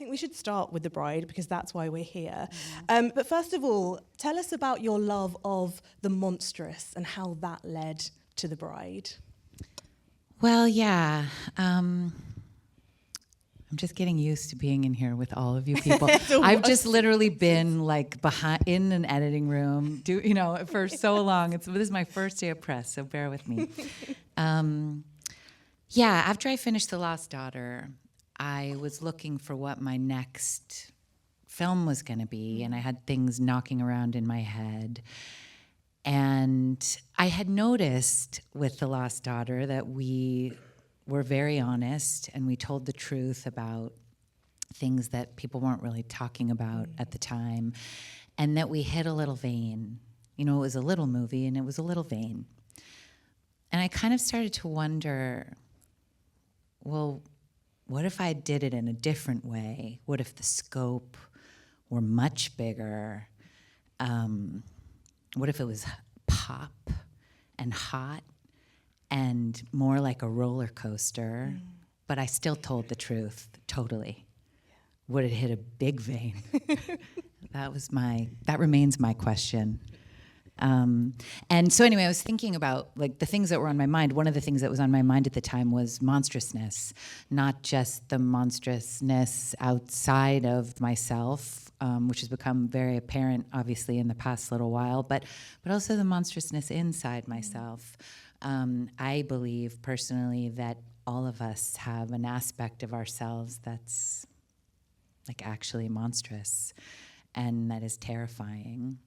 think we should start with the bride because that's why we're here. But first of all, tell us about your love of the monstrous and how that led to the bride. Well, yeah. I'm just getting used to being in here with all of you people. I've just literally been like in an editing room, for so long. This is my first day of press, so bear with me. After I finished The Lost Daughter, I was looking for what my next film was going to be, and I had things knocking around in my head. And I had noticed with The Lost Daughter that we were very honest and we told the truth about things that people weren't really talking about at the time, and that we hit a little vein. It was a little movie and it was a little vain. And I kind of started to wonder, well, what if I did it in a different way? What if the scope were much bigger? What if it was pop and hot and more like a roller coaster, but I still told the truth, totally? Would it hit a big vein? That remains my question. And so anyway, I was thinking about like the things that were on my mind. One of the things that was on my mind at the time was monstrousness, not just the monstrousness outside of myself, which has become very apparent, obviously, in the past little while, but also the monstrousness inside myself. I believe personally that all of us have an aspect of ourselves that's like actually monstrous and that is terrifying.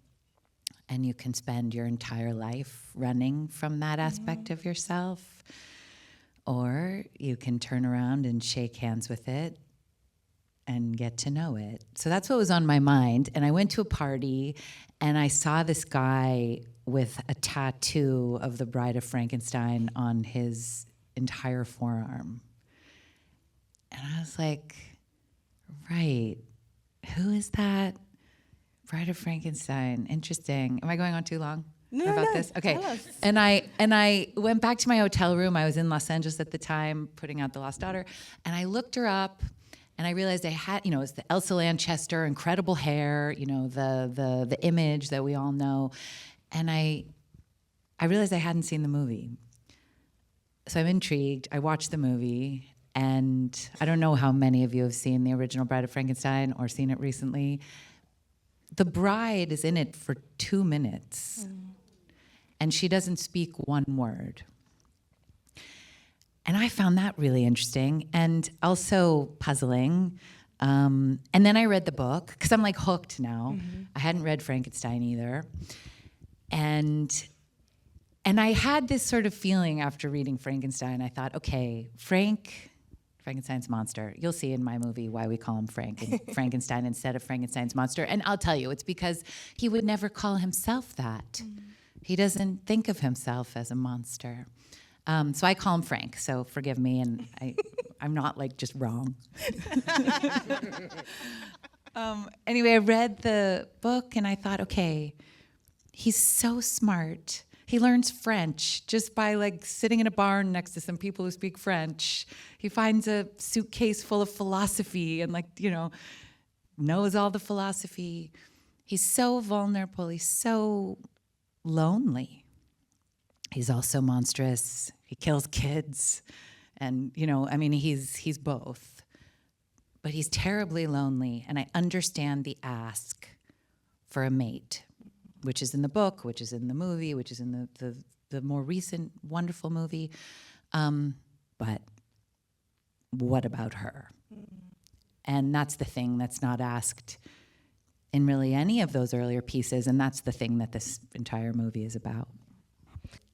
And you can spend your entire life running from that aspect of yourself, or you can turn around and shake hands with it and get to know it. So that's what was on my mind. And I went to a party and I saw this guy with a tattoo of the Bride of Frankenstein on his entire forearm. And I was like, right, who is that? Bride of Frankenstein. Interesting. Am I going on too long about this? Okay. And I went back to my hotel room. I was in Los Angeles at the time, putting out The Lost Daughter, and I looked her up, and I realized I had, it's the Elsa Lanchester, incredible hair, the image that we all know, and I realized I hadn't seen the movie. So I'm intrigued. I watched the movie, and I don't know how many of you have seen the original Bride of Frankenstein or seen it recently. The bride is in it for 2 minutes, and she doesn't speak one word. And I found that really interesting and also puzzling. And then I read the book, because I'm like hooked now. I hadn't read Frankenstein either. And I had this sort of feeling after reading Frankenstein. I thought, okay, Frankenstein's monster. You'll see in my movie why we call him Frankenstein instead of Frankenstein's monster. And I'll tell you, it's because he would never call himself that. He doesn't think of himself as a monster. So I call him Frank, so forgive me, and I'm not like just wrong. Anyway, I read the book and I thought, okay, he's so smart. He learns French just by like sitting in a barn next to some people who speak French. He finds a suitcase full of philosophy and knows all the philosophy. He's so vulnerable. He's so lonely. He's also monstrous. He kills kids. And, he's both. But he's terribly lonely. And I understand the ask for a mate, which is in the book, which is in the movie, which is in the more recent wonderful movie. But what about her? And that's the thing that's not asked in really any of those earlier pieces, and that's the thing that this entire movie is about.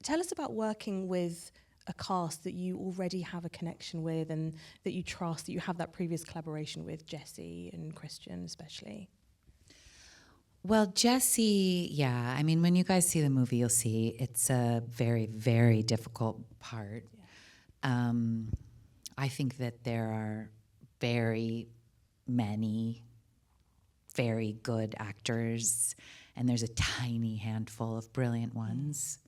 Tell us about working with a cast that you already have a connection with and that you trust, that you have that previous collaboration with, Jessie and Christian especially. Well, Jessie, when you guys see the movie, you'll see it's a very, very difficult part. Yeah. I think that there are very many very good actors, and there's a tiny handful of brilliant ones.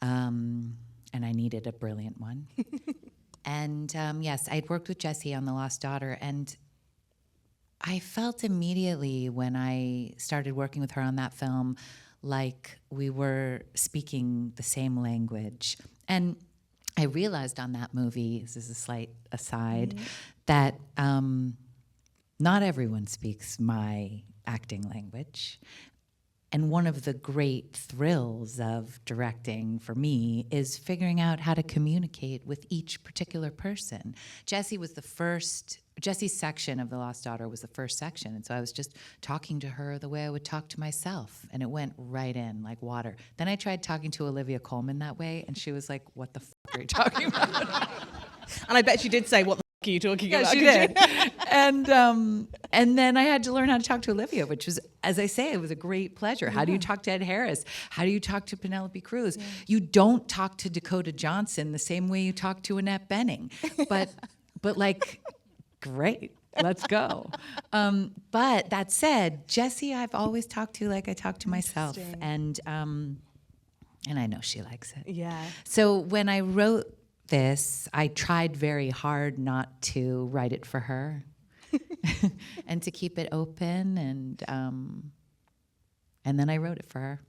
And I needed a brilliant one. And yes, I'd worked with Jessie on The Lost Daughter, and I felt immediately when I started working with her on that film like we were speaking the same language. And I realized on that movie, this is a slight aside, that not everyone speaks my acting language. And one of the great thrills of directing for me is figuring out how to communicate with each particular person. Jesse's section of The Lost Daughter was the first section, and so I was just talking to her the way I would talk to myself, and it went right in like water. Then I tried talking to Olivia Colman that way, and she was like, "What the f*** are you talking about?" And I bet she did say, "What the f*** are you talking about?" She did. And then I had to learn how to talk to Olivia, which was, as I say, it was a great pleasure. How do you talk to Ed Harris? How do you talk to Penelope Cruz? Yeah. You don't talk to Dakota Johnson the same way you talk to Annette Bening, but like, great. Let's go. But that said, Jessie, I've always talked to like I talk to myself, and I know she likes it. Yeah. So when I wrote this, I tried very hard not to write it for her, and to keep it open, and then I wrote it for her.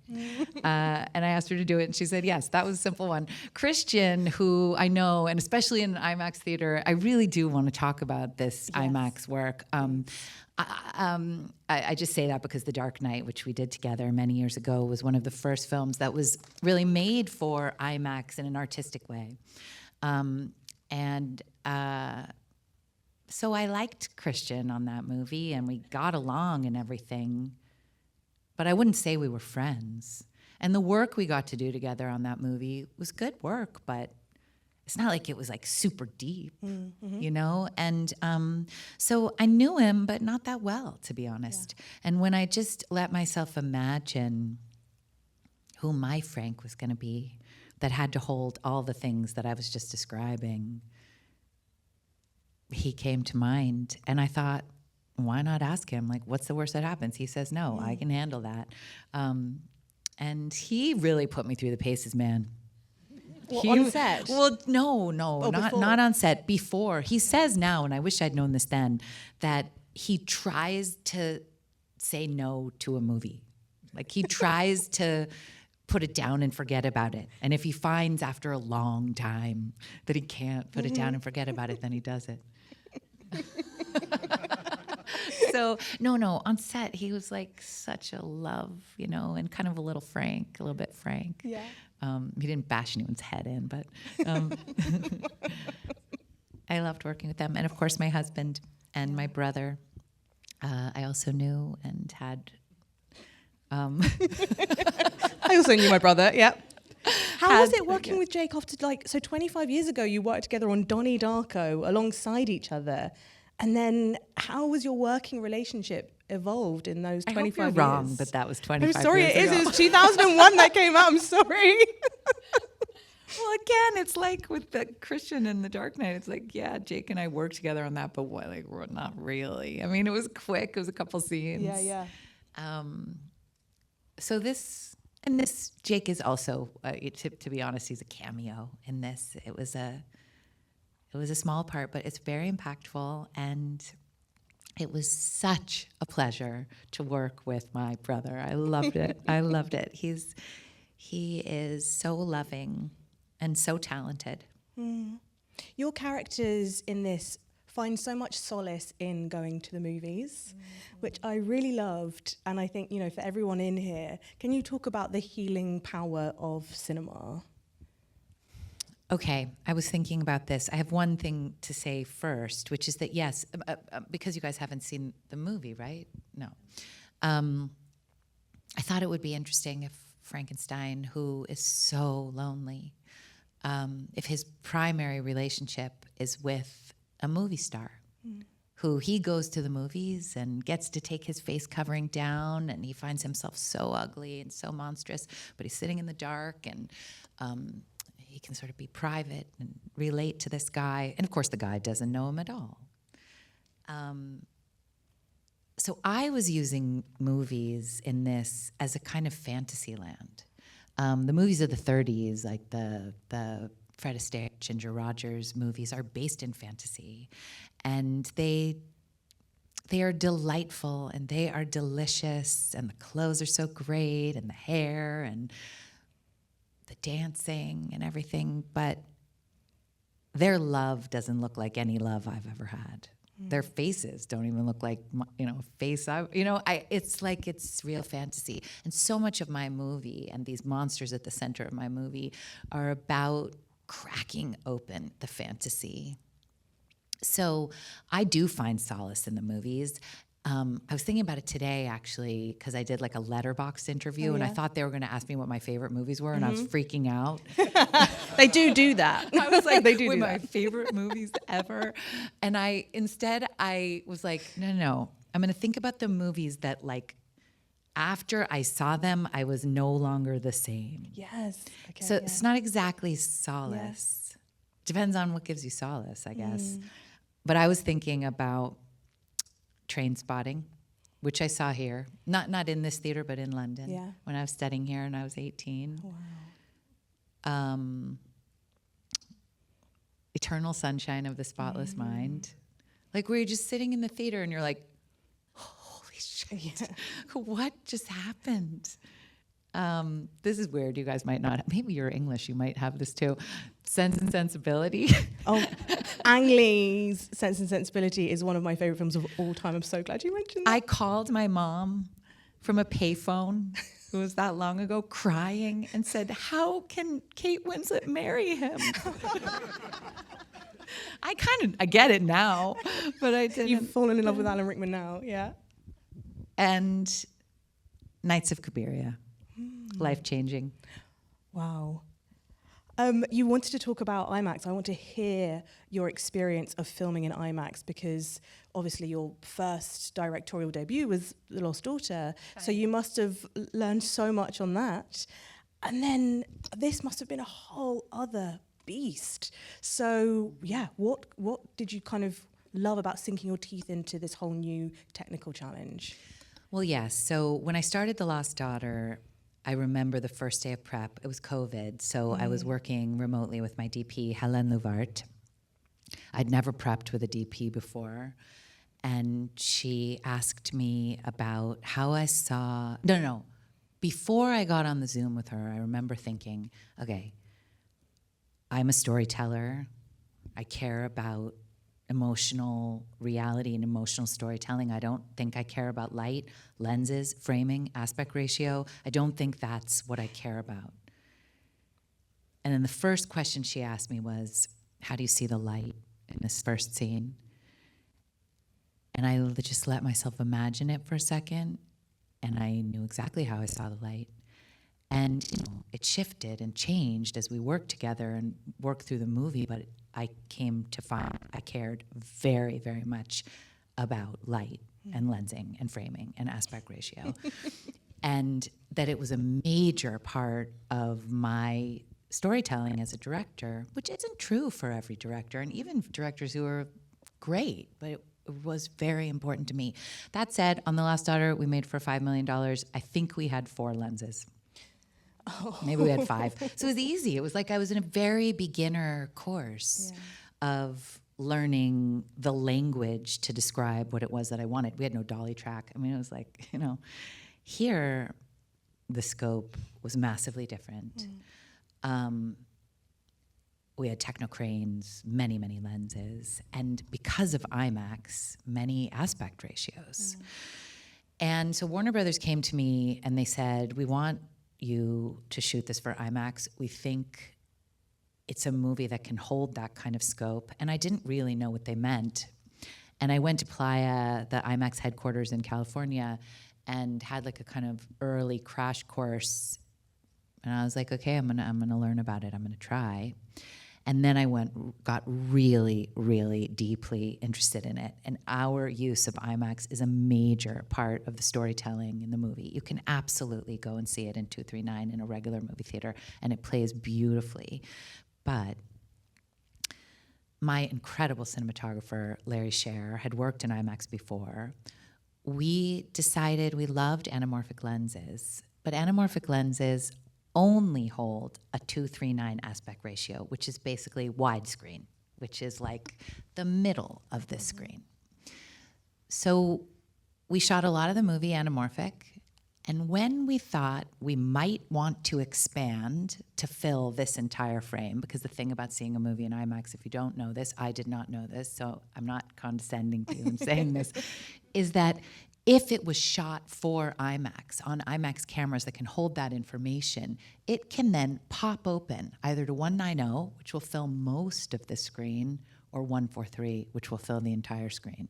And I asked her to do it, and she said yes. That was a simple one. Christian, who I know, and especially in IMAX theater, I really do want to talk about this IMAX work. I just say that because The Dark Knight, which we did together many years ago, was one of the first films that was really made for IMAX in an artistic way. So I liked Christian on that movie, and we got along and everything, but I wouldn't say we were friends. And the work we got to do together on that movie was good work, but it's not like it was like super deep, you know? And so I knew him, but not that well, to be honest. Yeah. And when I just let myself imagine who my Frank was gonna be, that had to hold all the things that I was just describing, he came to mind. And I thought, why not ask him? Like, what's the worst that happens? He says, no, I can handle that. And he really put me through the paces, man. Well, on set? Well, no, not on set. Before. He says now, and I wish I'd known this then, that he tries to say no to a movie. Like, he tries to put it down and forget about it. And if he finds after a long time that he can't put it down and forget about it, then he does it. So, no, on set, he was like such a love, you know, and kind of a little bit frank. Yeah. He didn't bash anyone's head in, but I loved working with them. And of course, my husband and my brother, I also knew and had. I also knew my brother, yeah. How was it working with Jake after, so 25 years ago you worked together on Donnie, Darko alongside each other, and then how was your working relationship evolved in those 25 years? I hope you're wrong, but that was 25 years ago. I'm sorry, it was 2001 that came out, I'm sorry. Well, again, it's like with the Christian and The Dark Knight, it's like, yeah, Jake and I worked together on that, but we're not really. I mean, it was quick, it was a couple scenes. Yeah. So this Jake is also, to be honest, he's a cameo in this. It was a small part, but it's very impactful, and it was such a pleasure to work with my brother. I loved it. I loved it. He is so loving and so talented. Your characters in this find so much solace in going to the movies, which I really loved. And I think, for everyone in here, can you talk about the healing power of cinema? Okay, I was thinking about this. I have one thing to say first, which is that, yes, because you guys haven't seen the movie, right? No. I thought it would be interesting if Frankenstein, who is so lonely, if his primary relationship is with a movie star who he goes to the movies and gets to take his face covering down, and he finds himself so ugly and so monstrous, but he's sitting in the dark, and he can sort of be private and relate to this guy. And of course, the guy doesn't know him at all. So I was using movies in this as a kind of fantasy land. The movies of the 30s, like the Fred Astaire, Ginger Rogers movies, are based in fantasy. And they they are delightful and they are delicious and the clothes are so great and the hair and the dancing and everything, but their love doesn't look like any love I've ever had. Their faces don't even look like, a face it's like it's real fantasy. And so much of my movie and these monsters at the center of my movie are about cracking open the fantasy. So I do find solace in the movies. I was thinking about it today, actually, because I did like a letterboxd interview, and I thought they were going to ask me what my favorite movies were, and I was freaking out. They do that. I was like, they do my that. favorite movies ever. And I was like, no. I'm going to think about the movies that, like, after I saw them, I was no longer the same. Yes. Okay, So it's not exactly solace. Yes. Depends on what gives you solace, I guess. But I was thinking about Train Spotting, which I saw here, not in this theater, but in London, when I was studying here and I was 18. Wow. Eternal Sunshine of the Spotless Mind, like where you're just sitting in the theater and you're like, holy shit, what just happened? This is weird. You guys might not. Maybe you're English. You might have this too. Sense and Sensibility. Oh, Ang Lee's Sense and Sensibility is one of my favorite films of all time. I'm so glad you mentioned that. I called my mom from a payphone. It was that long ago, crying, and said, "How can Kate Winslet marry him?" I get it now, but I didn't. You've fallen in love with Alan Rickman now, yeah. And Knights of Cabiria, life-changing. Wow. You wanted to talk about IMAX. I want to hear your experience of filming in IMAX, because obviously your first directorial debut was The Lost Daughter. Right. So you must have learned so much on that. And then this must have been a whole other beast. So yeah, what did you kind of love about sinking your teeth into this whole new technical challenge? Well, yes. So when I started The Lost Daughter, I remember the first day of prep. It was COVID, so I was working remotely with my DP, Hélène Louvart. I'd never prepped with a DP before, and she asked me about how I saw... No. Before I got on the Zoom with her, I remember thinking, okay, I'm a storyteller. I care about emotional reality and emotional storytelling. I don't think I care about light, lenses, framing, aspect ratio. I don't think that's what I care about. And then the first question she asked me was, how do you see the light in this first scene? And I just let myself imagine it for a second, and I knew exactly how I saw the light. And it shifted and changed as we worked together and worked through the movie, but I came to find I cared very, very much about light and lensing and framing and aspect ratio. And that it was a major part of my storytelling as a director, which isn't true for every director, and even directors who are great, but it was very important to me. That said, on The Lost Daughter, we made for $5 million. I think we had 4 lenses. Oh. Maybe we had 5. So it was easy. It was like I was in a very beginner course of learning the language to describe what it was that I wanted. We had no dolly track. I mean, it was like, here the scope was massively different. We had techno cranes, many, many lenses, and because of IMAX, many aspect ratios. And so Warner Brothers came to me and they said, we want you to shoot this for IMAX. We think it's a movie that can hold that kind of scope. And I didn't really know what they meant. And I went to Playa, the IMAX headquarters in California, and had like a kind of early crash course. And I was like, okay, I'm gonna learn about it. I'm gonna try. And then I got really, really deeply interested in it. And our use of IMAX is a major part of the storytelling in the movie. You can absolutely go and see it in 239 in a regular movie theater, and it plays beautifully. But my incredible cinematographer, Larry Sher, had worked in IMAX before. We decided we loved anamorphic lenses, but anamorphic lenses only hold a 2:3:9 aspect ratio, which is basically widescreen, which is like the middle of this screen. So we shot a lot of the movie anamorphic. And when we thought we might want to expand to fill this entire frame, because the thing about seeing a movie in IMAX, if you don't know this, I did not know this, so I'm not condescending to you in saying this, is that if it was shot for IMAX, on IMAX cameras that can hold that information, it can then pop open either to 190, which will fill most of the screen, or 143, which will fill the entire screen.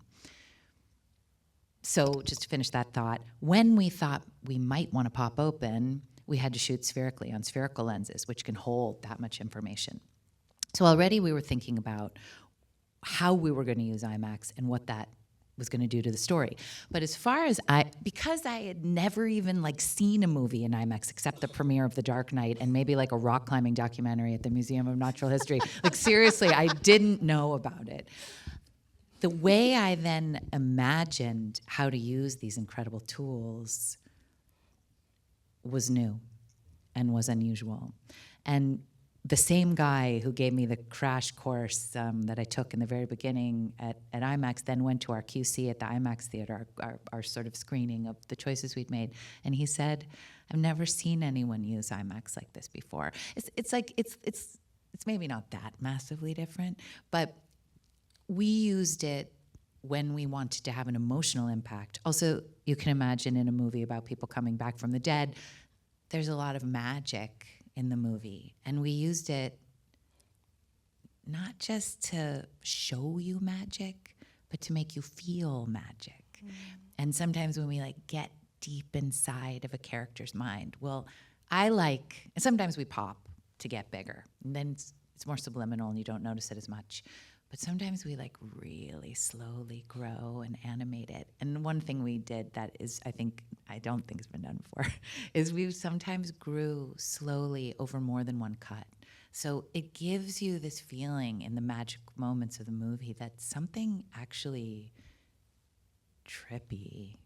So just to finish that thought, when we thought we might want to pop open, we had to shoot spherically on spherical lenses, which can hold that much information. So already we were thinking about how we were going to use IMAX and what that was going to do to the story. But as far as because I had never even seen a movie in IMAX except the premiere of The Dark Knight and maybe a rock climbing documentary at the Museum of Natural History, seriously, I didn't know about it. The way I then imagined how to use these incredible tools was new and was unusual. And the same guy who gave me the crash course that I took in the very beginning at IMAX then went to our QC at the IMAX theater, our sort of screening of the choices we'd made. And he said, I've never seen anyone use IMAX like this before. It's maybe not that massively different, but we used it when we wanted to have an emotional impact. Also, you can imagine in a movie about people coming back from the dead, there's a lot of magic in the movie. And we used it not just to show you magic, but to make you feel magic. Mm. And sometimes when we get deep inside of a character's mind, sometimes we pop to get bigger. And then it's more subliminal and you don't notice it as much. But sometimes we really slowly grow and animate it. And one thing we did that is, I don't think has been done before, is we sometimes grew slowly over more than one cut. So it gives you this feeling in the magic moments of the movie that something actually trippy,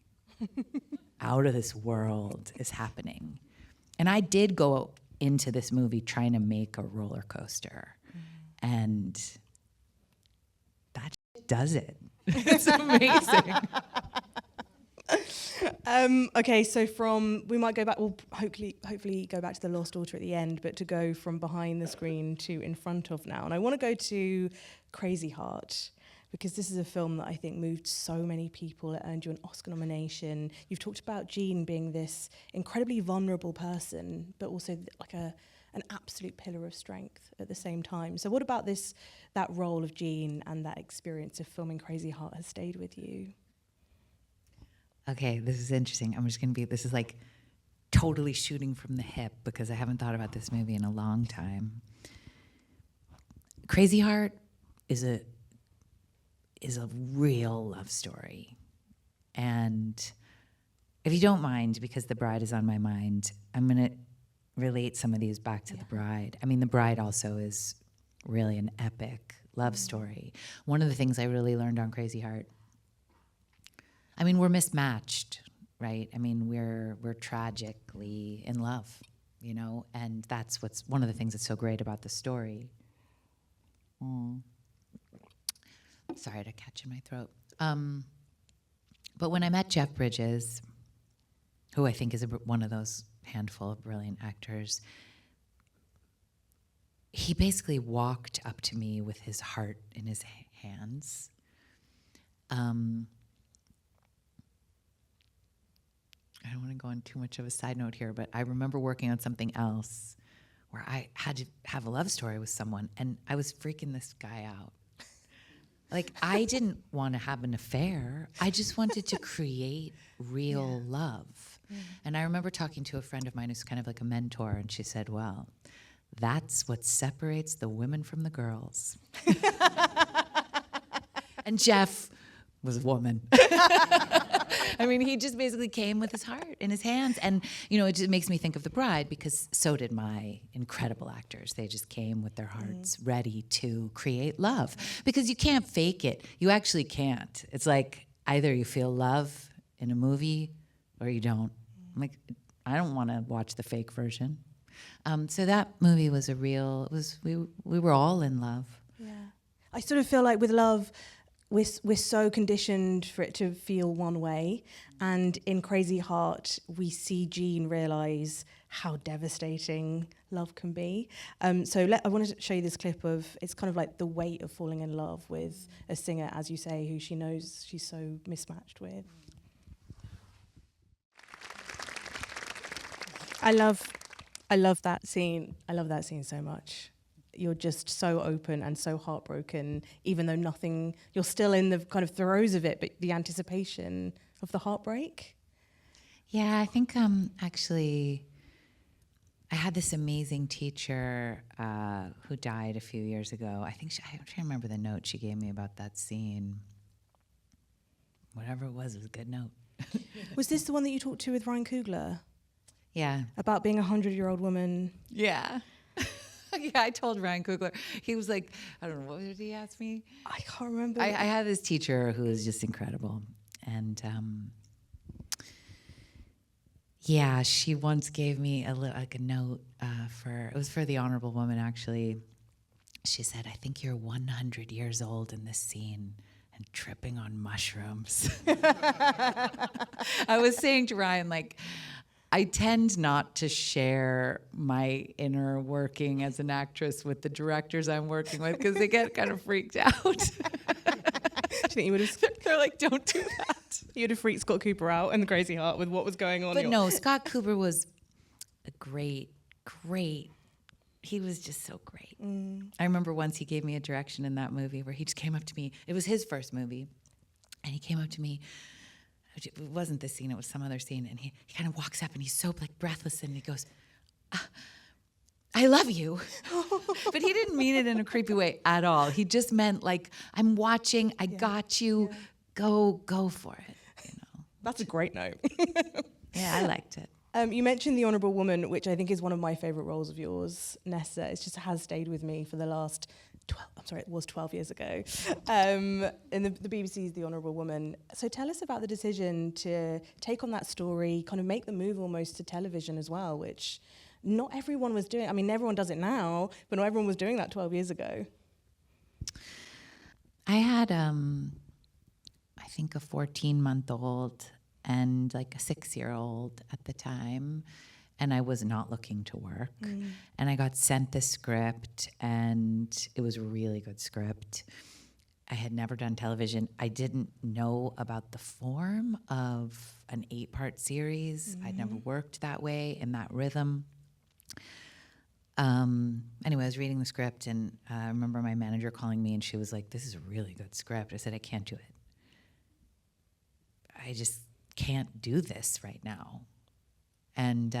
out of this world is happening. And I did go into this movie trying to make a roller coaster. And that does it. It's amazing. Okay, so we might go back, we'll hopefully go back to The Lost Daughter at the end, but to go from behind the screen to in front of now. And I want to go to Crazy Heart, because this is a film that I think moved so many people. It earned you an Oscar nomination. You've talked about Jean being this incredibly vulnerable person, but also an absolute pillar of strength at the same time. So what about that role of Jean and that experience of filming Crazy Heart has stayed with you? Okay, this is interesting. This is totally shooting from the hip because I haven't thought about this movie in a long time. Crazy Heart is a real love story. And if you don't mind, because The Bride is on my mind, I'm going to relate some of these back to The Bride. I mean, The Bride also is really an epic love story. One of the things I really learned on Crazy Heart, we're mismatched, right? We're tragically in love, and that's what's one of the things that's so great about the story. Sorry to catch in my throat. But when I met Jeff Bridges, who I think is one of those handful of brilliant actors, he basically walked up to me with his heart in his hands. I don't want to go on too much of a side note here, but I remember working on something else where I had to have a love story with someone, and I was freaking this guy out. I didn't want to have an affair. I just wanted to create real love. Yeah. And I remember talking to a friend of mine who's kind of like a mentor, and she said, well, that's what separates the women from the girls. And Jeff was a woman. He just basically came with his heart in his hands. And, it just makes me think of The Bride, because so did my incredible actors. They just came with their hearts ready to create love. Because you can't fake it. You actually can't. It's either you feel love in a movie or you don't. I don't want to watch the fake version. So that movie was we were all in love. Yeah. I sort of feel like with love, we're so conditioned for it to feel one way, and in Crazy Heart we see Jean realise how devastating love can be. I wanted to show you this clip of, it's kind of like the weight of falling in love with a singer, as you say, who she knows she's so mismatched with. I love that scene. I love that scene so much. You're just so open and so heartbroken, even though nothing, you're still in the kind of throes of it, but the anticipation of the heartbreak. Yeah, I think actually, I had this amazing teacher who died a few years ago. I'm trying to remember the note she gave me about that scene. Whatever it was a good note. Was this the one that you talked to with Ryan Coogler? Yeah. About being a 100-year-old woman? Yeah. Yeah, I told Ryan Coogler. He was like, I don't know, what did he ask me? I can't remember. I had this teacher who was just incredible. And yeah, she once gave me a note it was for the Honorable Woman, actually. She said, I think you're 100 years old in this scene and tripping on mushrooms. I was saying to Ryan, like, I tend not to share my inner working as an actress with the directors I'm working with because they get kind of freaked out. Do you think you would have? They're like, don't do that. You'd have freaked Scott Cooper out in the Crazy Heart with what was going on. But no, Scott Cooper was a great, he was just so great. I remember once he gave me a direction in that movie where he just came up to me. It was his first movie. And he came up to me. It wasn't this scene, it was some other scene. And he kind of walks up and he's so like breathless and he goes, I love you. But he didn't mean it in a creepy way at all. He just meant like, I'm watching, I got you, go for it. You know. That's a great note. Yeah, I liked it. You mentioned The Honourable Woman, which I think is one of my favourite roles of yours, Nessa. It just has stayed with me for the last 12 years ago. In the BBC's The Honourable Woman. So tell us about the decision to take on that story, kind of make the move almost to television as well, which not everyone was doing. I mean, everyone does it now, but not everyone was doing that 12 years ago. I had, I think, a 14-month-old and like a 6-year-old at the time. And I was not looking to work. And I got sent the script, and it was a really good script. I had never done television. I didn't know about the form of an 8-part series. I'd never worked that way, in that rhythm. Anyway, I was reading the script, and I remember my manager calling me, and she was like, this is a really good script. I said, I can't do it. I just can't do this right now. And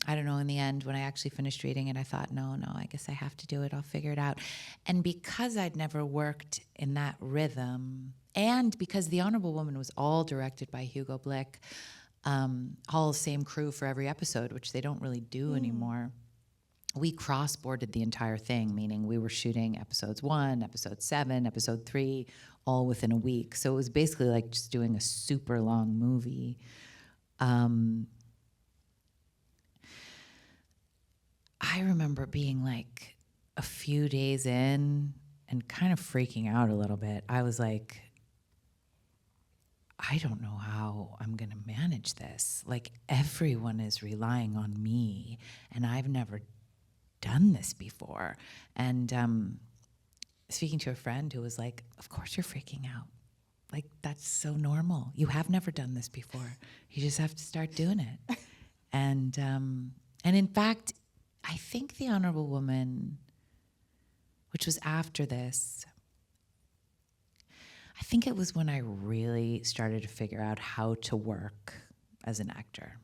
I don't know, in the end, when I actually finished reading it, I thought, no, I guess I have to do it. I'll figure it out. And because I'd never worked in that rhythm, and because The Honourable Woman was all directed by Hugo Blick, all same crew for every episode, which they don't really do anymore, we cross-boarded the entire thing, meaning we were shooting episodes 1, episode 7, episode 3, all within a week. So it was basically like just doing a super long movie. I remember being like a few days in and kind of freaking out a little bit. I was like, I don't know how I'm going to manage this. Like, everyone is relying on me, and I've never done this before. And speaking to a friend who was like, of course you're freaking out. Like, that's so normal. You have never done this before. You just have to start doing it. And in fact, I think The Honourable Woman, which was after this, I think it was when I really started to figure out how to work as an actor.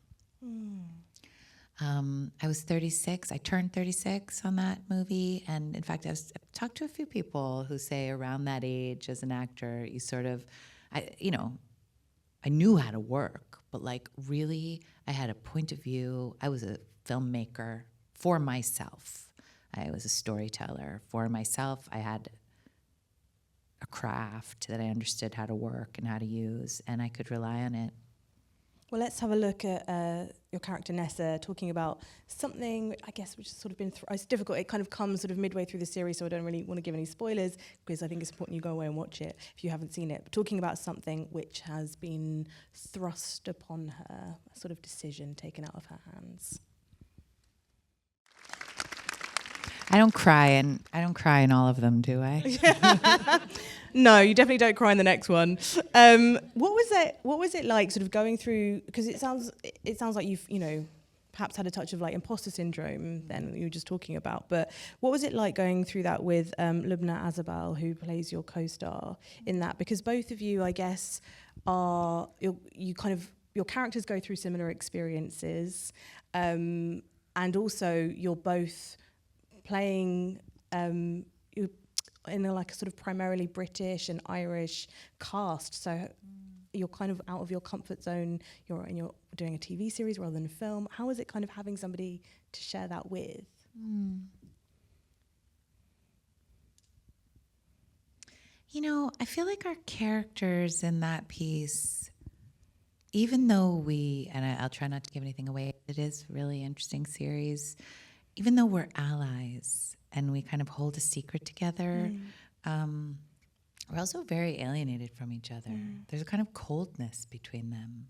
I was 36. I turned 36 on that movie. And in fact, I've talked to a few people who say around that age as an actor, you sort of, I knew how to work, but like really I had a point of view. I was a filmmaker for myself. I was a storyteller for myself. I had a craft that I understood how to work and how to use, and I could rely on it. Well, let's have a look at your character Nessa talking about something, I guess, which has sort of been, it's difficult. It kind of comes sort of midway through the series, so I don't really want to give any spoilers because I think it's important you go away and watch it if you haven't seen it. But talking about something which has been thrust upon her, a sort of decision taken out of her hands. I don't cry in all of them, do I? No, you definitely don't cry in the next one. What was it like, sort of going through? Because it sounds like you've perhaps had a touch of like imposter syndrome. Then you were just talking about. But what was it like going through that with Lubna Azabal, who plays your co-star in that? Because both of you, I guess, are your characters go through similar experiences, and also you're both playing in a sort of primarily British and Irish cast, so you're kind of out of your comfort zone. You're doing a TV series rather than a film. How is it kind of having somebody to share that with? I feel like our characters in that piece, even though I'll try not to give anything away, it is a really interesting series, even though we're allies and we kind of hold a secret together, we're also very alienated from each other. There's a kind of coldness between them.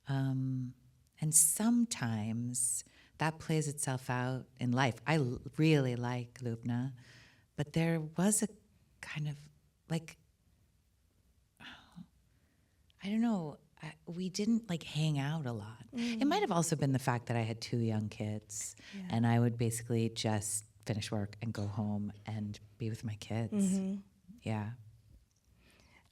And sometimes that plays itself out in life. I really like Lubna, but there was a kind of I don't know, we didn't hang out a lot. It might have also been the fact that I had 2 young kids, and I would basically just finish work and go home and be with my kids. Yeah.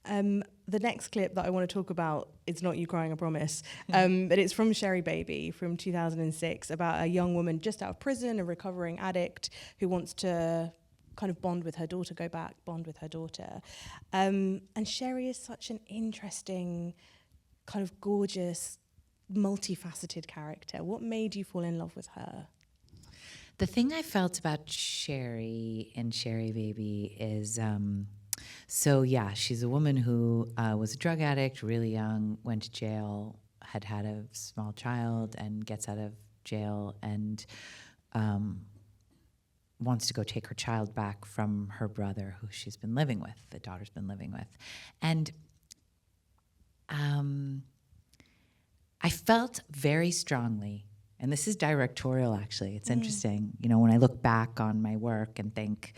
The next clip that I want to talk about is not you crying, I promise, but it's from Sherrybaby from 2006 about a young woman just out of prison, a recovering addict who wants to kind of bond with her daughter, go back, bond with her daughter. And Sherry is such an interesting, kind of gorgeous, multifaceted character. What made you fall in love with her? The thing I felt about Sherry and Sherrybaby is, she's a woman who was a drug addict, really young, went to jail, had a small child, and gets out of jail and wants to go take her child back from her brother, who she's been living with, the daughter's been living with. And I felt very strongly, and this is directorial actually, it's interesting, when I look back on my work and think,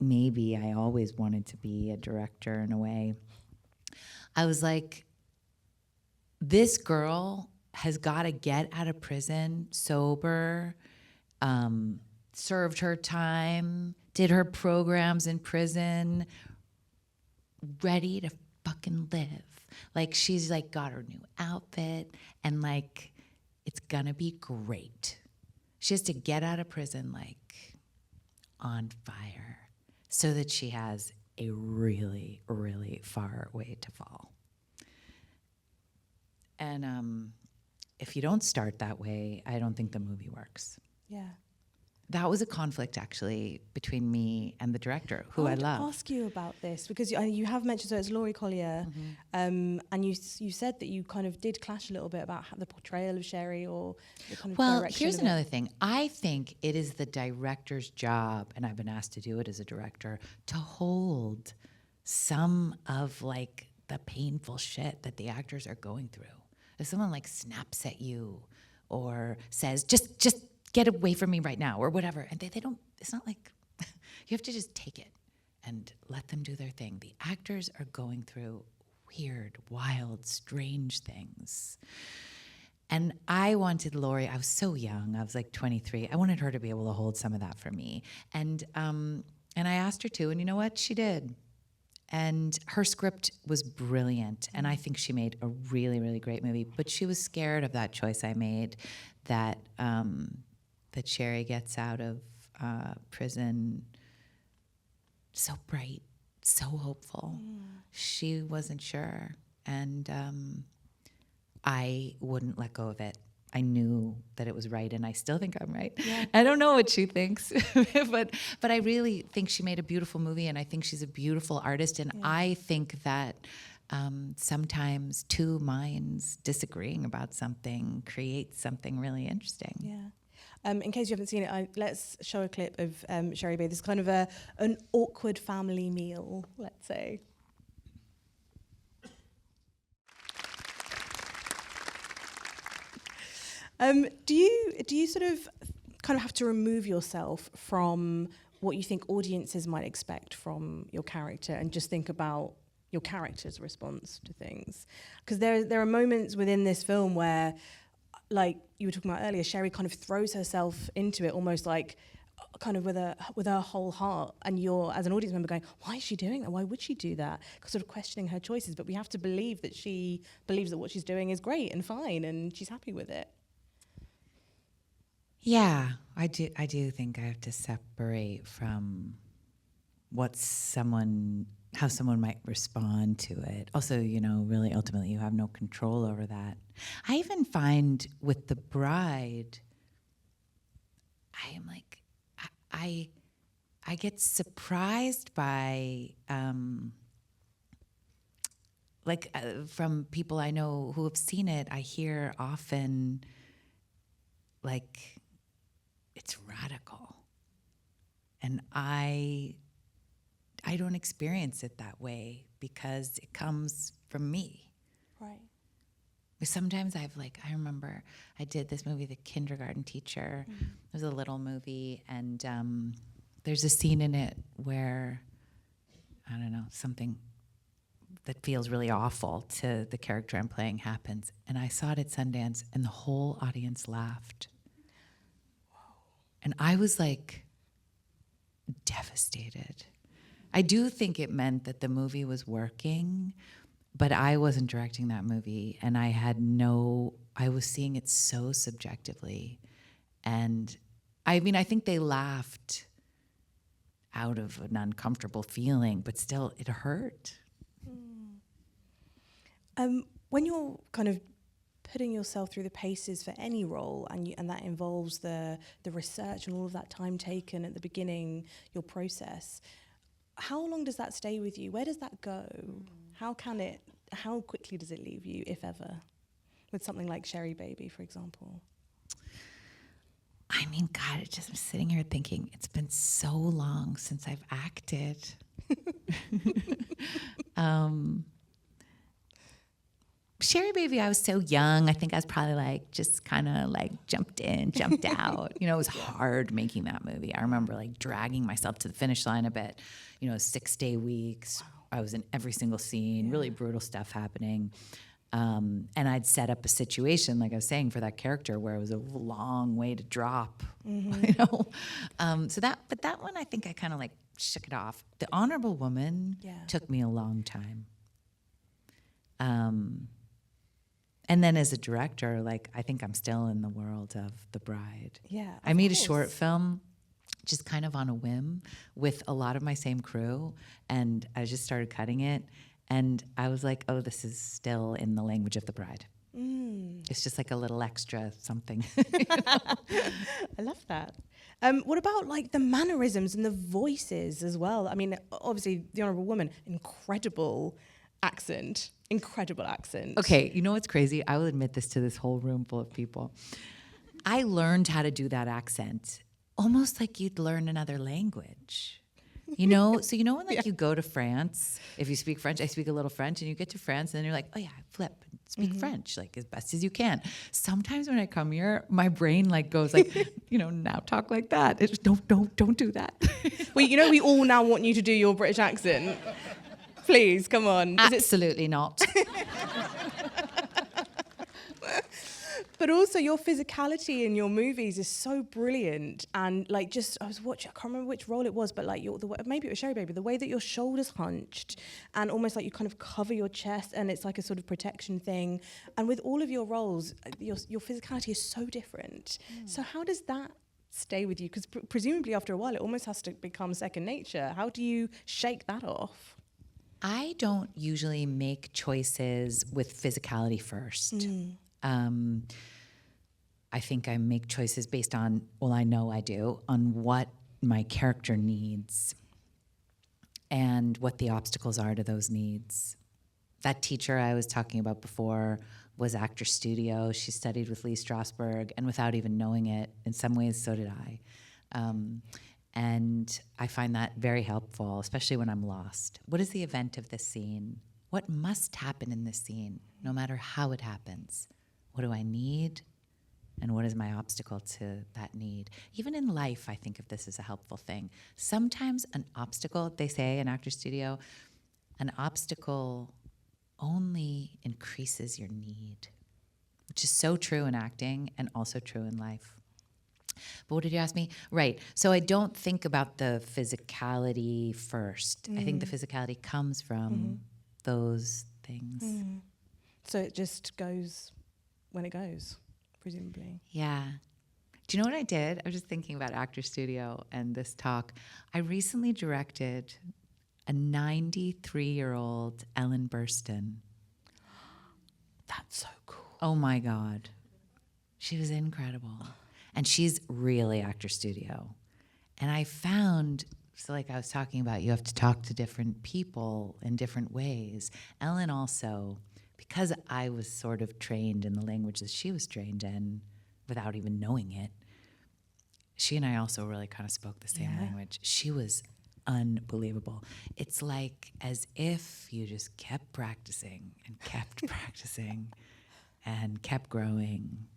maybe I always wanted to be a director in a way. I was like, this girl has got to get out of prison sober, served her time, did her programs in prison, ready to fucking live. She's got her new outfit and it's gonna be great. She has to get out of prison on fire so that she has a really, really far way to fall. And if you don't start that way, I don't think the movie works. Yeah. That was a conflict, actually, between me and the director, who I love. I want to ask you about this, because you have mentioned, so it's Laurie Collier, and you said that you kind of did clash a little bit about the portrayal of Sherry or the kind of direction. Here's another thing. I think it is the director's job, and I've been asked to do it as a director, to hold some of the painful shit that the actors are going through. If someone snaps at you or says, just get away from me right now, or whatever. And they don't, it's not you have to just take it and let them do their thing. The actors are going through weird, wild, strange things. And I wanted Laurie, I was so young, I was 23. I wanted her to be able to hold some of that for me. And I asked her to, and you know what? She did. And her script was brilliant, and I think she made a really, really great movie. But she was scared of that choice I made, that Sherry gets out of prison so bright, so hopeful. She wasn't sure, and I wouldn't let go of it. I knew that it was right, and I still think I'm right. Yeah. I don't know what she thinks, but I really think she made a beautiful movie, and I think she's a beautiful artist, and I think that sometimes two minds disagreeing about something creates something really interesting. Yeah. In case you haven't seen it, let's show a clip of Sherrybaby. This is kind of an awkward family meal, let's say. Do you sort of kind of have to remove yourself from what you think audiences might expect from your character and just think about your character's response to things? Because there are moments within this film where, like you were talking about earlier, Sherry kind of throws herself into it almost like kind of with her whole heart, and you're, as an audience member, going, why is she doing that? Why would she do that? Sort of questioning her choices, but we have to believe that she believes that what she's doing is great and fine and she's happy with it. Yeah, I do think I have to separate from how someone might respond to it. Also, really ultimately you have no control over that. I even find with The Bride, I am like, I get surprised by, from people I know who have seen it, I hear often, like, it's radical. And I don't experience it that way because it comes from me. Right. But sometimes I remember I did this movie, The Kindergarten Teacher. Mm-hmm. It was a little movie, and there's a scene in it where, I don't know, something that feels really awful to the character I'm playing happens. And I saw it at Sundance, and the whole audience laughed. And I was like devastated. I do think it meant that the movie was working, but I wasn't directing that movie, and I was seeing it so subjectively. And I mean, I think they laughed out of an uncomfortable feeling, but still it hurt. When you're kind of putting yourself through the paces for any role, and that involves the research and all of that time taken at the beginning, your process, how long does that stay with you? Where does that go? How quickly does it leave you, if ever? With something like Sherrybaby, for example. I mean, God, I'm sitting here thinking, it's been so long since I've acted. Sherrybaby, I was so young. I think I was probably just kind of jumped in, jumped out. It was hard making that movie. I remember dragging myself to the finish line a bit. 6-day weeks. Wow. I was in every single scene, really brutal stuff happening. And I'd set up a situation, like I was saying, for that character where it was a long way to drop. Mm-hmm. But that one, I think I kind of shook it off. The Honorable Woman took me a long time. And then as a director, I think I'm still in the world of The Bride. Yeah, I made a short film just kind of on a whim with a lot of my same crew, and I just started cutting it, and I was like, oh, this is still in the language of The Bride. It's just a little extra something. I love that. What about the mannerisms and the voices as well? I mean, obviously, The Honourable Woman, incredible accent. Okay, you know what's crazy? I will admit this to this whole room full of people. I learned how to do that accent almost like you'd learn another language. So when you go to France, if you speak French, I speak a little French, and you get to France and then you're like, oh yeah, I flip and speak French as best as you can. Sometimes when I come here, my brain goes now talk like that. It's don't do that. Well, we all now want you to do your British accent. Please, come on. Absolutely not. But also your physicality in your movies is so brilliant. And I was watching, I can't remember which role it was, but maybe it was Sherrybaby, the way that your shoulders hunched and almost you kind of cover your chest, and it's a sort of protection thing. And with all of your roles, your physicality is so different. So how does that stay with you? Because presumably after a while, it almost has to become second nature. How do you shake that off? I don't usually make choices with physicality first. I think I make choices based on, I know I do, on what my character needs and what the obstacles are to those needs. that teacher I was talking about before was Actor Studio. She studied with Lee Strasberg, and without even knowing it, in some ways, so did I. And I find that very helpful, especially when I'm lost. What is the event of this scene? What must happen in this scene, no matter how it happens? What do I need? And what is my obstacle to that need? Even in life, I think of this as a helpful thing. Sometimes an obstacle, they say in Actor Studio, an obstacle only increases your need, which is so true in acting and also true in life. But what did you ask me? Right. So I don't think about the physicality first. I think the physicality comes from those things. So it just goes when it goes, presumably. Yeah. Do you know what I did? I was just thinking about Actor Studio and this talk. I recently directed a 93-year-old Ellen Burstyn. That's so cool. Oh my God. She was incredible. And she's really Actor Studio. And I found, so like I was talking about, you have to talk to different people in different ways. Ellen also, because I was sort of trained in the language that she was trained in without even knowing it, she and I also really kind of spoke the same language. She was unbelievable. It's like as if you just kept practicing and kept practicing and kept growing.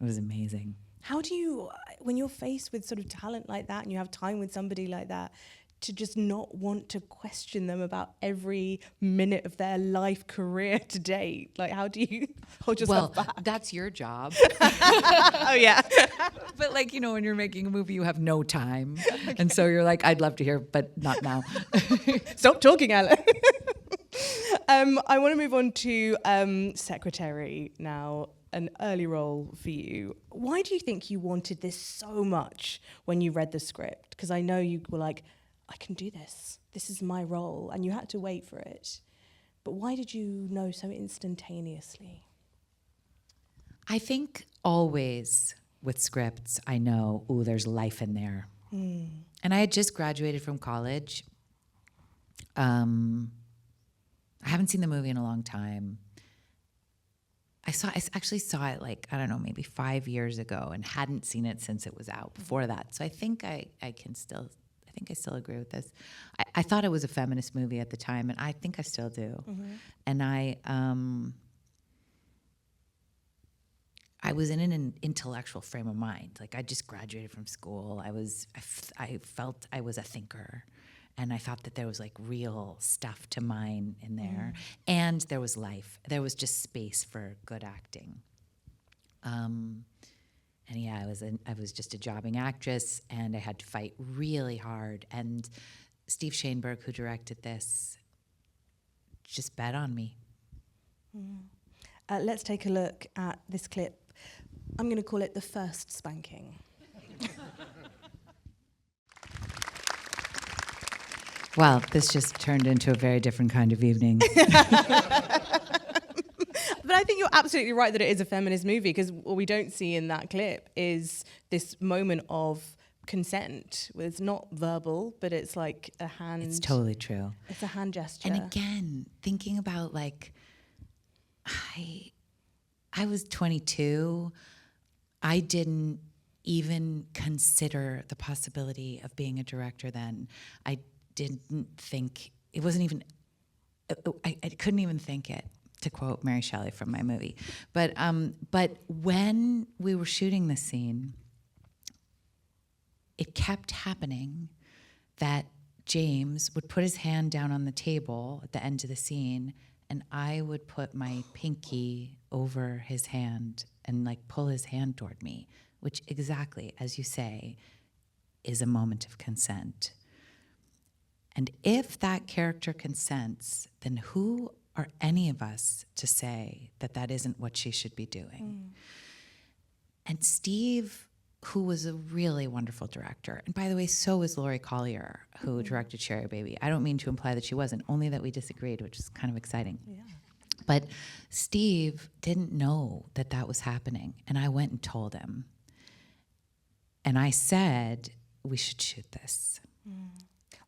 It was amazing. How do you, when you're faced with sort of talent like that and you have time with somebody like that, to just not want to question them about every minute of their life career to date? Like, how do you hold yourself back? Well, that's your job. Oh, yeah. But like, you know, when you're making a movie, you have no time. Okay. And so you're like, I'd love to hear, but not now. Stop talking, Ellen. I want to move on to Secretary now, an early role for you. Why do you think you wanted this so much when you read the script? Because I know you were like, I can do this. This is my role. And you had to wait for it. But why did you know so instantaneously? I think always with scripts, I know, ooh, there's life in there. And I had just graduated from college. I haven't seen the movie in a long time. I actually saw it like, I don't know, maybe 5 years ago and hadn't seen it since it was out before that. So I think I still agree with this. I thought it was a feminist movie at the time, and I think I still do. And I was in an intellectual frame of mind. Like I just graduated from school. I felt I was a thinker. And I thought that there was like real stuff to mine in there. And there was life. There was just space for good acting. And yeah, I was just a jobbing actress, and I had to fight really hard. And Steve Shainberg, who directed this, just bet on me. Let's take a look at this clip. I'm going to call it the first spanking. Wow, this just turned into a very different kind of evening. But I think you're absolutely right that it is a feminist movie, because what we don't see in that clip is this moment of consent. It's not verbal, but it's like a hand. It's totally true. It's a hand gesture. And again, thinking about like, I was 22. I didn't even consider the possibility of being a director then. I didn't think, it wasn't even, I couldn't even think it, to quote Mary Shelley from my movie. But when we were shooting this scene, it kept happening that James would put his hand down on the table at the end of the scene, and I would put my pinky over his hand and like pull his hand toward me, which exactly, as you say, is a moment of consent. And if that character consents, then who are any of us to say that that isn't what she should be doing? And Steve, who was a really wonderful director, and by the way, so was Laurie Collier, who directed Sherrybaby. I don't mean to imply that she wasn't, only that we disagreed, which is kind of exciting. Yeah. But Steve didn't know that that was happening, and I went and told him. And I said, we should shoot this.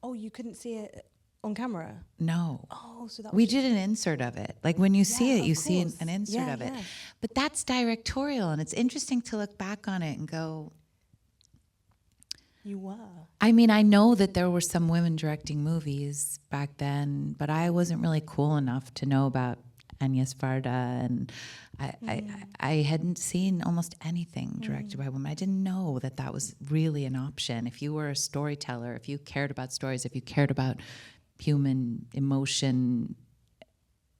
Oh, you couldn't see it on camera? No. Oh, so that we did an insert of it. Like when you see it, you see an insert of it. Yeah. But that's directorial, and it's interesting to look back on it and go, you were. I mean, I know that there were some women directing movies back then, but I wasn't really cool enough to know about Agnes Varda, and I hadn't seen almost anything directed by women. I didn't know that that was really an option. If you were a storyteller, if you cared about stories, if you cared about human emotion,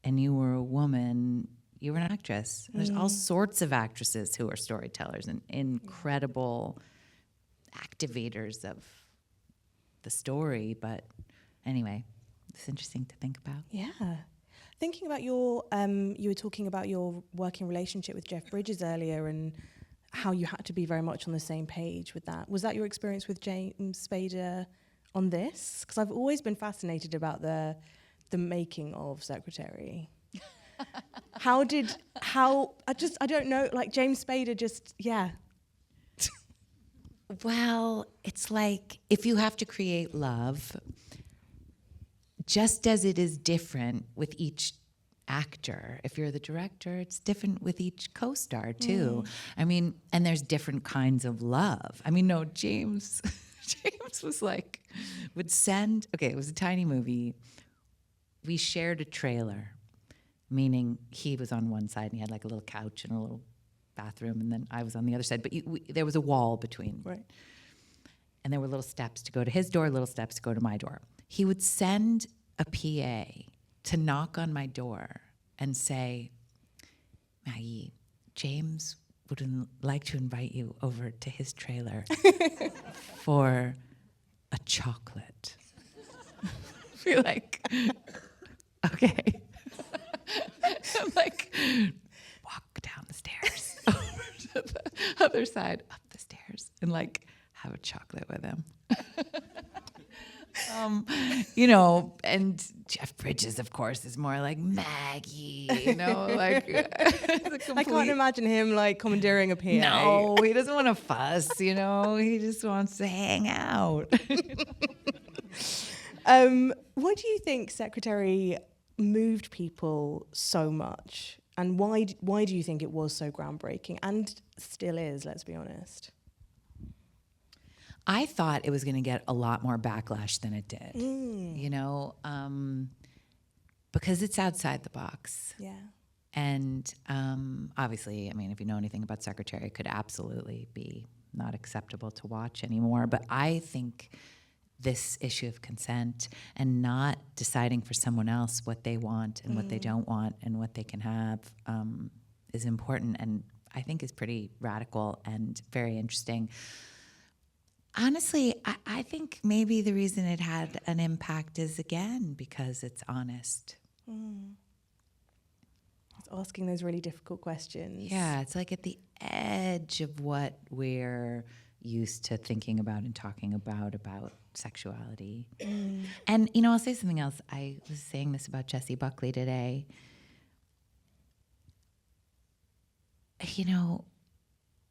and you were a woman, you were an actress. There's all sorts of actresses who are storytellers and incredible activators of the story. But anyway, it's interesting to think about. Yeah. Thinking about your, you were talking about your working relationship with Jeff Bridges earlier and how you had to be very much on the same page with that. Was that your experience with James Spader on this? Because I've always been fascinated about the making of Secretary. I don't know, like James Spader just, yeah. Well, it's like if you have to create love, just as it is different with each actor, if you're the director, it's different with each co-star too. I mean, and there's different kinds of love. I mean, no, James was like, it was a tiny movie. We shared a trailer, meaning he was on one side and he had like a little couch and a little bathroom, and then I was on the other side, but there was a wall between. Right. And there were little steps to go to his door, little steps to go to my door. He would send a PA to knock on my door and say, Maggie, James would like to invite you over to his trailer for a chocolate. Be like, okay. I'm like, walk down the stairs over to the other side, up the stairs, and like have a chocolate with him. And Jeff Bridges, of course, is more like Maggie, like I can't imagine him like commandeering a PA. No, he doesn't want to fuss, he just wants to hang out. Why do you think Secretary moved people so much? And why do you think it was so groundbreaking and still is, let's be honest? I thought it was going to get a lot more backlash than it did, because it's outside the box. Yeah. And obviously, I mean, if you know anything about Secretary, it could absolutely be not acceptable to watch anymore. But I think this issue of consent and not deciding for someone else what they want and what they don't want and what they can have is important, and I think is pretty radical and very interesting. Honestly, I think maybe the reason it had an impact is, again, because it's honest. It's asking those really difficult questions. Yeah, it's like at the edge of what we're used to thinking about and talking about sexuality. And, I'll say something else. I was saying this about Jessie Buckley today.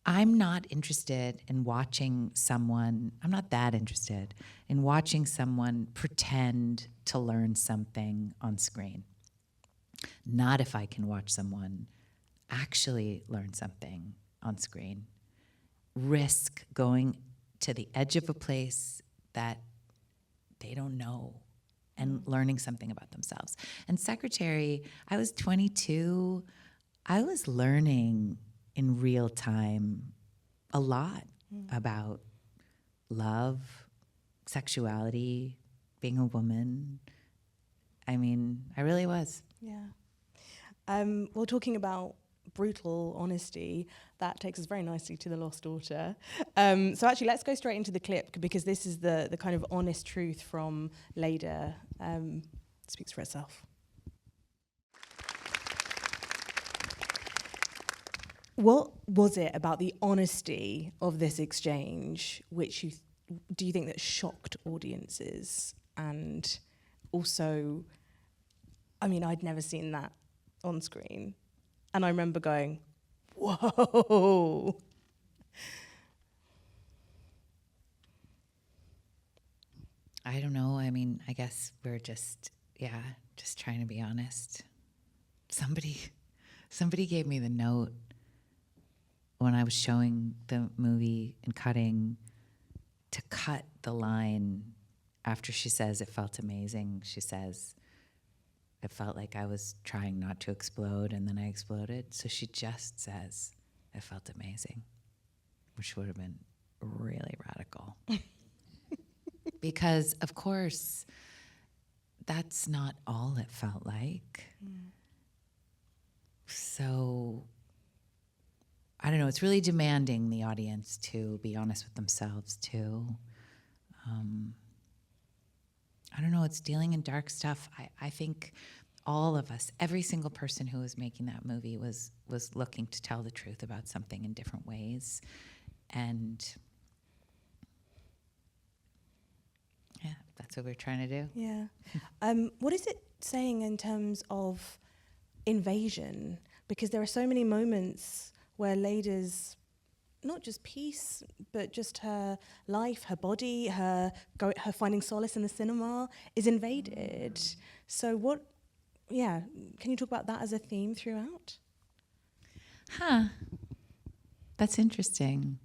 I'm not interested in watching someone, I'm not that interested in watching someone pretend to learn something on screen. Not if I can watch someone actually learn something on screen. Risk going to the edge of a place that they don't know and learning something about themselves. And Secretary, I was 22, I was learning in real time a lot about love, sexuality, being a woman. I mean, I really was. Yeah. Well, talking about brutal honesty, that takes us very nicely to The Lost Daughter. So actually, let's go straight into the clip, because this is the kind of honest truth from Leda. Speaks for itself. What was it about the honesty of this exchange which do you think that shocked audiences? And also, I mean, I'd never seen that on screen. And I remember going, whoa. I I don't know. I mean, I guess we're just trying to be honest. Somebody gave me the note when I was showing the movie and cutting to cut the line after she says it felt amazing. She says, it felt like I was trying not to explode and then I exploded. So she just says, it felt amazing, which would have been really radical. Because, of course, that's not all it felt like. So, I don't know, it's really demanding the audience to be honest with themselves, too. I don't know, it's dealing in dark stuff. I think all of us, every single person who was making that movie was looking to tell the truth about something in different ways. And yeah, that's what we're trying to do. Yeah. What is it saying in terms of invasion? Because there are so many moments where Leda's, not just peace, but just her life, her body, her finding solace in the cinema is invaded. So can you talk about that as a theme throughout? That's interesting.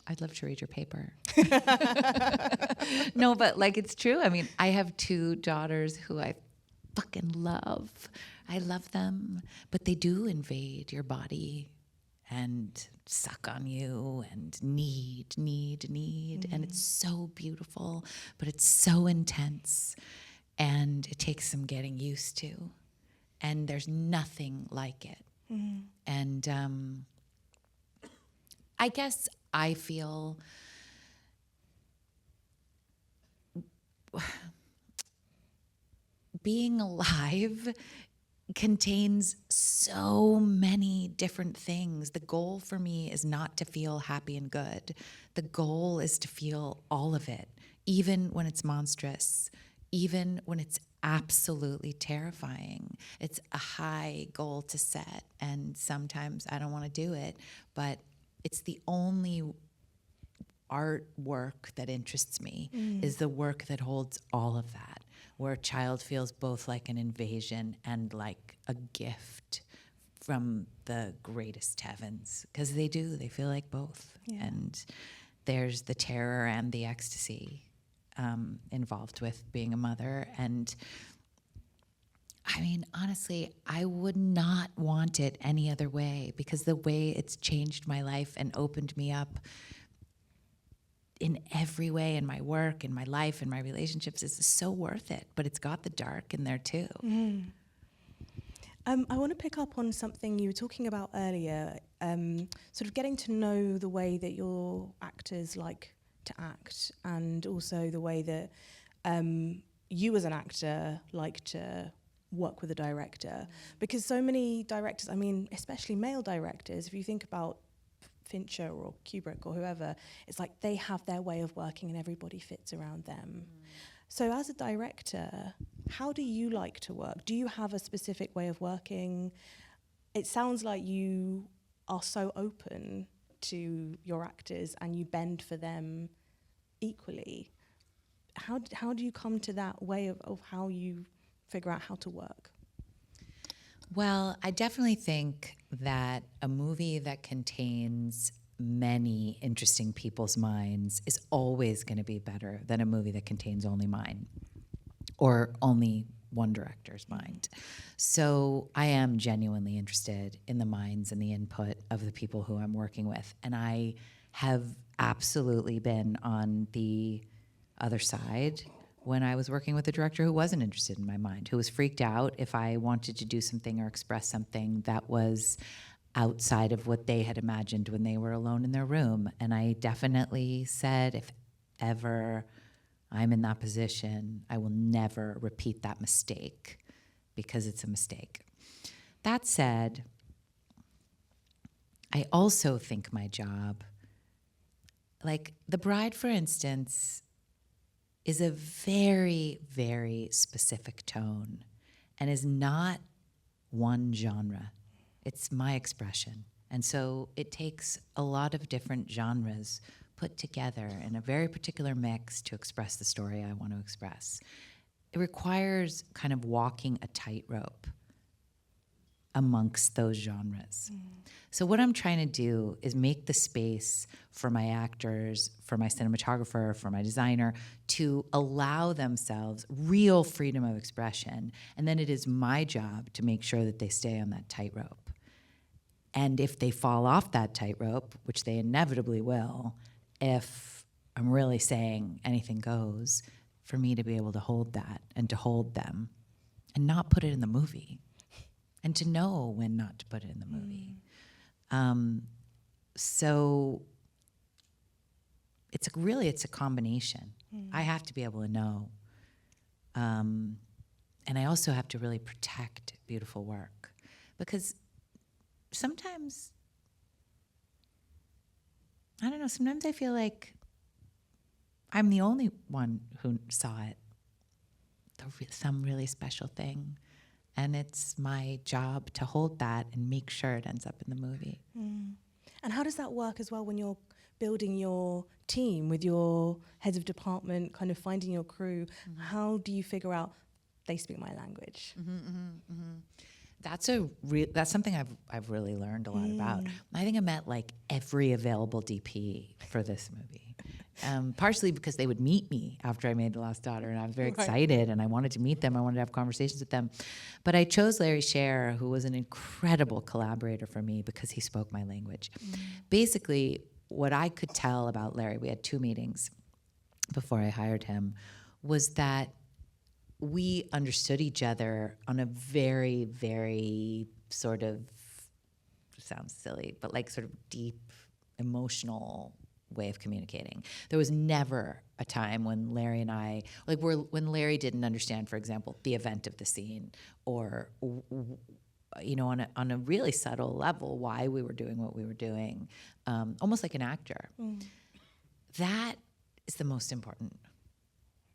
I'd love to read your paper. No, but like it's true. I mean, I have 2 daughters who I fucking love. I love them, but they do invade your body and suck on you and need. And it's so beautiful, but it's so intense. And it takes some getting used to. And there's nothing like it. And I guess I feel being alive contains so many different things. The goal for me is not to feel happy and good. The goal is to feel all of it, even when it's monstrous, even when it's absolutely terrifying. It's a high goal to set, and sometimes I don't want to do it, but it's the only artwork that interests me, is the work that holds all of that, where a child feels both like an invasion and like a gift from the greatest heavens, because they feel like both. Yeah. And there's the terror and the ecstasy involved with being a mother. And I mean, honestly, I would not want it any other way, because the way it's changed my life and opened me up in every way, in my work, in my life, in my relationships, is so worth it. But it's got the dark in there too. I want to pick up on something you were talking about earlier, sort of getting to know the way that your actors like to act, and also the way that you as an actor like to work with a director. Because so many directors, I mean, especially male directors, if you think about Fincher or Kubrick or whoever, it's like they have their way of working and everybody fits around them. So as a director, how do you like to work? Do you have a specific way of working? It sounds like you are so open to your actors and you bend for them equally. How do you come to that way of how you figure out how to work? Well, I definitely think that a movie that contains many interesting people's minds is always going to be better than a movie that contains only mine or only one director's mind. So I am genuinely interested in the minds and the input of the people who I'm working with. And I have absolutely been on the other side when I was working with a director who wasn't interested in my mind, who was freaked out if I wanted to do something or express something that was outside of what they had imagined when they were alone in their room. And I definitely said, if ever I'm in that position, I will never repeat that mistake, because it's a mistake. That said, I also think my job, like The Bride, for instance, is a very, very specific tone and is not one genre. It's my expression. And so it takes a lot of different genres put together in a very particular mix to express the story I want to express, it requires kind of walking a tightrope amongst those genres. So what I'm trying to do is make the space for my actors, for my cinematographer, for my designer to allow themselves real freedom of expression. And then it is my job to make sure that they stay on that tightrope. And if they fall off that tightrope, which they inevitably will, if I'm really saying anything goes, for me to be able to hold that and to hold them and not put it in the movie and to know when not to put it in the movie. So it's a combination. I have to be able to know. And I also have to really protect beautiful work, because sometimes, I don't know, sometimes I feel like I'm the only one who saw it, some really special thing. And it's my job to hold that and make sure it ends up in the movie. And how does that work as well when you're building your team with your heads of department, kind of finding your crew? How do you figure out they speak my language? That's something I've really learned a lot about. I think I met like every available DP for this movie. Partially because they would meet me after I made The Lost Daughter, and I was very excited, and I wanted to meet them. I wanted to have conversations with them. But I chose Larry Sher, who was an incredible collaborator for me because he spoke my language. Basically, what I could tell about Larry, we had 2 meetings before I hired him, was that we understood each other on a very, very sort of, sounds silly, but like sort of deep, emotional way of communicating. There was never a time when Larry and I, when Larry didn't understand, for example, the event of the scene, or on a really subtle level, why we were doing what we were doing, almost like an actor. That is the most important.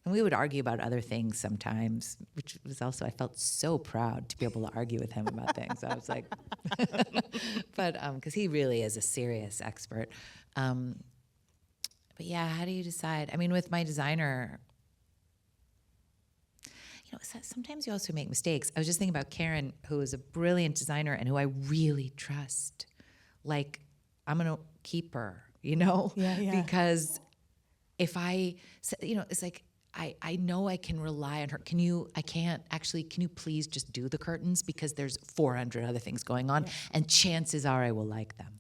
And we would argue about other things sometimes, which was also, I felt so proud to be able to argue with him about things. I was like, but because he really is a serious expert. But yeah, how do you decide? I mean, with my designer, sometimes you also make mistakes. I was just thinking about Karen, who is a brilliant designer and who I really trust. Like, I'm going to keep her, because if it's like, I know I can rely on her. Can you please just do the curtains, because there's 400 other things going on, and chances are I will like them.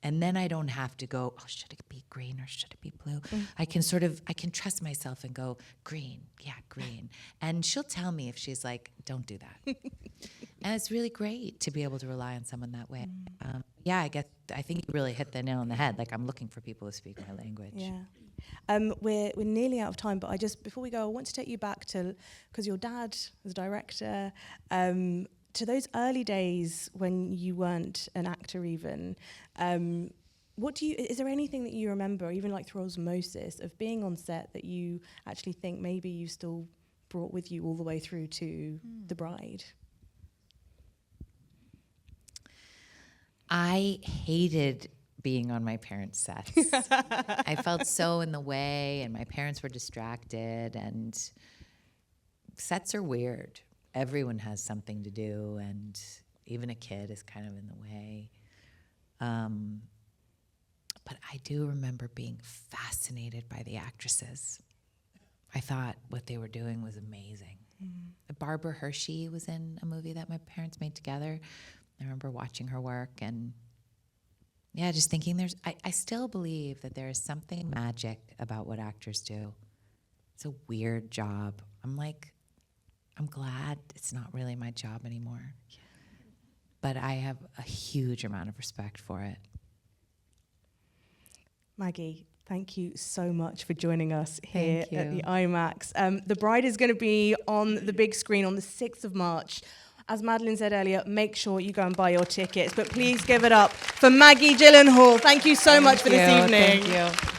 And then I don't have to go, oh, should it be green or should it be blue? I can trust myself and go, green, yeah, green. And she'll tell me if she's like, don't do that. And it's really great to be able to rely on someone that way. I think you really hit the nail on the head. Like, I'm looking for people who speak my language. Yeah. We're nearly out of time, but before we go, I want to take you back to, because your dad was a director, to those early days when you weren't an actor even. Is there anything that you remember, even like through osmosis, of being on set that you actually think maybe you still brought with you all the way through to The Bride? I hated being on my parents' sets. I felt so in the way, and my parents were distracted, and sets are weird. Everyone has something to do, and even a kid is kind of in the way. But I do remember being fascinated by the actresses. I thought what they were doing was amazing. Barbara Hershey was in a movie that my parents made together. I remember watching her work, and just thinking I still believe that there is something magic about what actors do. It's a weird job. I'm glad it's not really my job anymore. But I have a huge amount of respect for it. Maggie, thank you so much for joining us here at the IMAX. The Bride is going to be on the big screen on the 6th of March. As Madeline said earlier, make sure you go and buy your tickets. But please give it up for Maggie Gyllenhaal. Thank you so much for this evening. Thank you.